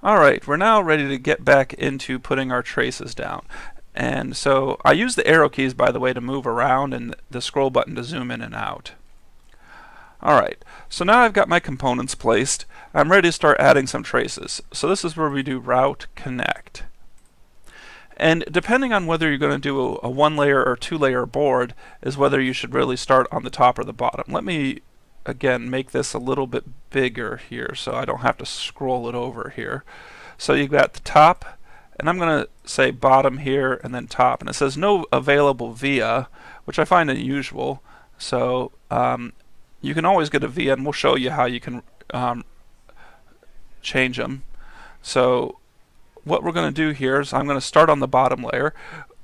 Alright, we're now ready to get back into putting our traces down. And so I use the arrow keys, by the way, to move around and the scroll button to zoom in and out. Alright, so now I've got my components placed. I'm ready to start adding some traces. So this is where we do route connect. And depending on whether you're going to do a one layer or two layer board is whether you should really start on the top or the bottom. Let me again make this a little bit bigger here so I don't have to scroll it over here. So you've got the top, and I'm going to say bottom here and then top, and it says no available via, which I find unusual. So you can always get a via, and we'll show you how you can change them. So what we're going to do here is I'm going to start on the bottom layer.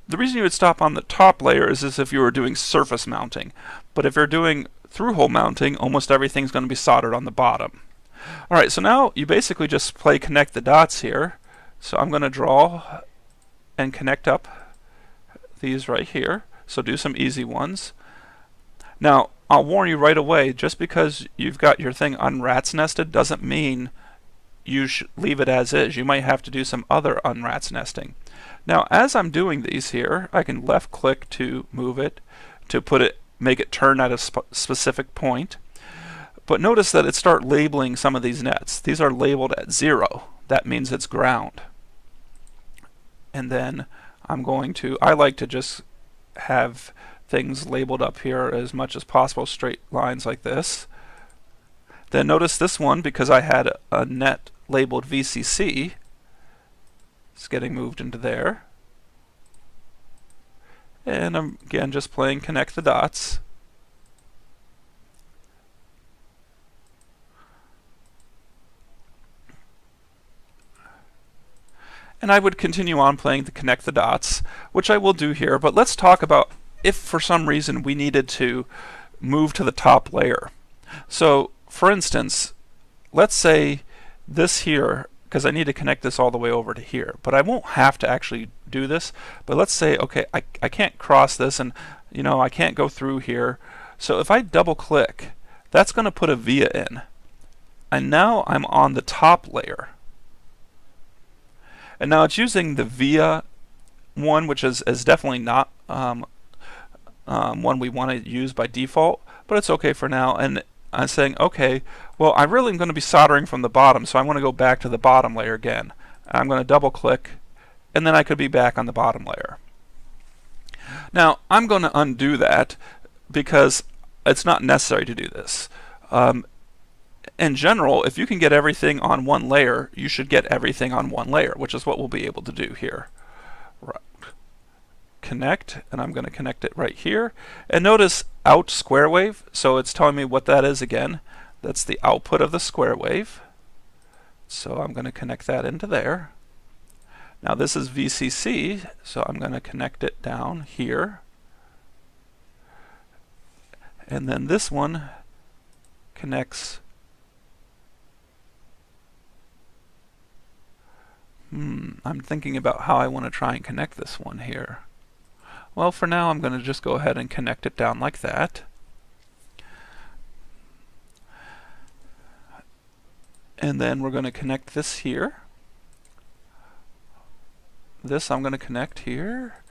The reason you would stop on the top layer is as if you were doing surface mounting. But if you're doing through-hole mounting, almost everything's going to be soldered on the bottom. Alright, so now you basically just play connect the dots here. So I'm going to draw and connect up these right here. So do some easy ones. Now, I'll warn you right away, just because you've got your thing unrats nested doesn't mean you should leave it as is. You might have to do some other unrats nesting. Now, as I'm doing these here, I can left click to move it, to make it turn at a specific point. But notice that it starts labeling some of these nets. These are labeled at 0. That means it's ground. And then I like to just have things labeled up here as much as possible, straight lines like this. Then notice this one, because I had a net labeled VCC, it's getting moved into there. And I'm again just playing connect the dots. And I would continue on playing the connect the dots, which I will do here, but let's talk about if for some reason we needed to move to the top layer. So for instance, let's say this here, because I need to connect this all the way over to here, but I won't have to actually do this. But let's say, okay, I can't cross this, and I can't go through here. So if I double click, that's going to put a via in, and now I'm on the top layer. And now it's using the via one, which is definitely not one we want to use by default, but it's okay for now. And I'm saying, okay, well, I really am going to be soldering from the bottom, so I want to go back to the bottom layer again. I'm going to double click, and then I could be back on the bottom layer. Now, I'm going to undo that because it's not necessary to do this. In general, if you can get everything on one layer, you should get everything on one layer, which is what we'll be able to do here. Right. Connect, and I'm going to connect it right here. And notice out square wave, so it's telling me what that is again. That's the output of the square wave. So I'm going to connect that into there. Now this is VCC, so I'm going to connect it down here. And then this one connects. I'm thinking about how I want to try and connect this one here. Well, for now I'm going to just go ahead and connect it down like that. And then we're going to connect this here. This I'm going to connect here.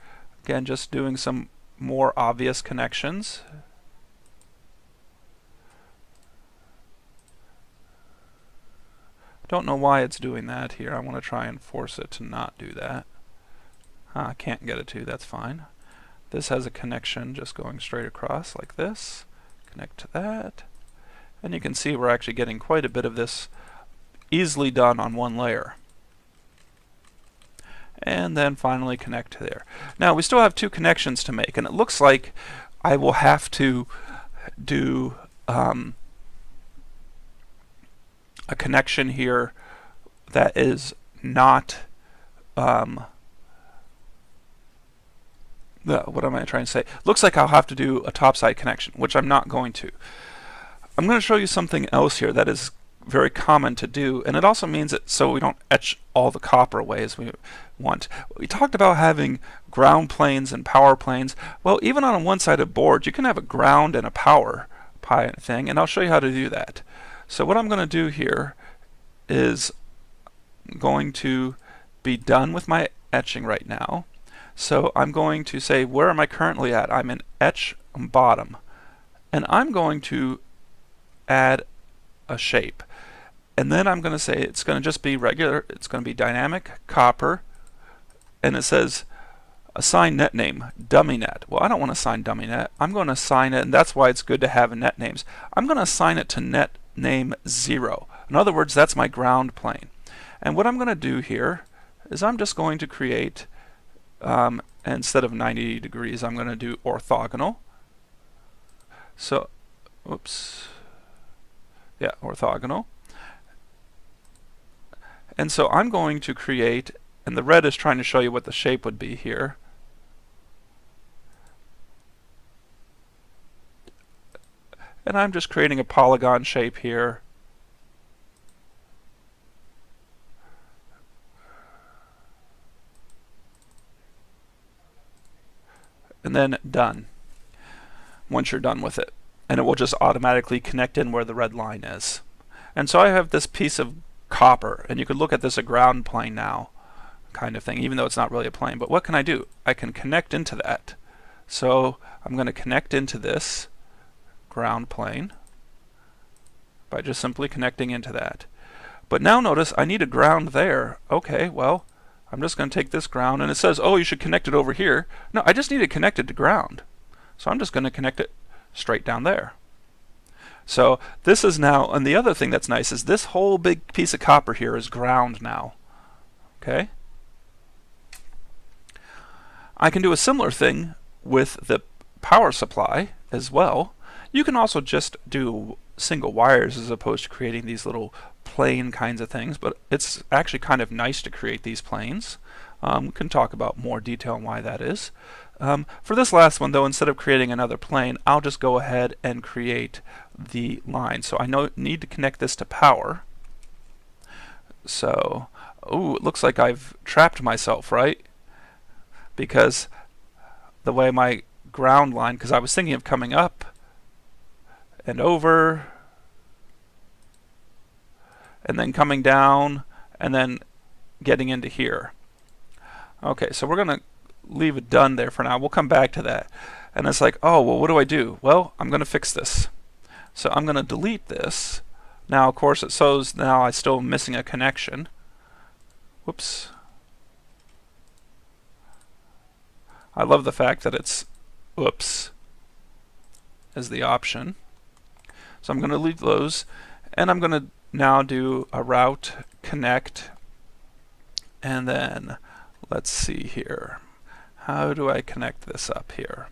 Again, just doing some more obvious connections. Don't know why it's doing that here. I want to try and force it to not do that. I can't get it to, that's fine. This has a connection just going straight across like this. Connect to that. And you can see we're actually getting quite a bit of this easily done on one layer. And then finally connect there. Now we still have two connections to make, and it looks like I will have to do a connection here that is not what am I trying to say? Looks like I'll have to do a topside connection, which I'm not going to. I'm going to show you something else here that is very common to do, and it also means that so we don't etch all the copper away as we want. We talked about having ground planes and power planes. Well, even on a one-sided board, you can have a ground and a power thing, and I'll show you how to do that. So what I'm going to do here is going to be done with my etching right now. So I'm going to say, where am I currently at? I'm in etch bottom. And I'm going to add a shape. And then I'm going to say it's going to just be regular, it's going to be dynamic copper, and it says assign net name, dummy net. Well, I don't want to assign dummy net. I'm going to assign it, and that's why it's good to have net names. I'm going to assign it to net name 0. In other words, that's my ground plane. And what I'm going to do here is I'm just going to create, instead of 90 degrees, I'm going to do orthogonal. So, oops. Yeah, orthogonal. And so I'm going to create, and the red is trying to show you what the shape would be here. And I'm just creating a polygon shape here. And then done, once you're done with it. And it will just automatically connect in where the red line is. And so I have this piece of copper, and you could look at this a ground plane now, kind of thing, even though it's not really a plane. But what can I do? I can connect into that. So I'm going to connect into this ground plane by just simply connecting into that. But now notice I need a ground there. Okay, well, I'm just going to take this ground, and it says, oh, you should connect it over here. No, I just need it connected to ground. So I'm just going to connect it straight down there. So this is now, and the other thing that's nice is this whole big piece of copper here is ground now. Okay? I can do a similar thing with the power supply as well. You can also just do single wires as opposed to creating these little plane kinds of things, but it's actually kind of nice to create these planes. We can talk about more detail on why that is. For this last one though, instead of creating another plane, I'll just go ahead and create the line. So I need to connect this to power. So, oh, it looks like I've trapped myself, right? Because the way my ground line, because I was thinking of coming up and over and then coming down and then getting into here. Okay, so we're going to leave it done there for now. We'll come back to that. And it's like, oh, well, what do I do? Well, I'm going to fix this. So I'm going to delete this. Now, of course, it shows now I'm still missing a connection. Whoops. I love the fact that it's whoops as the option. So I'm going to delete those, and I'm going to now do a route connect, and then let's see here. How do I connect this up here?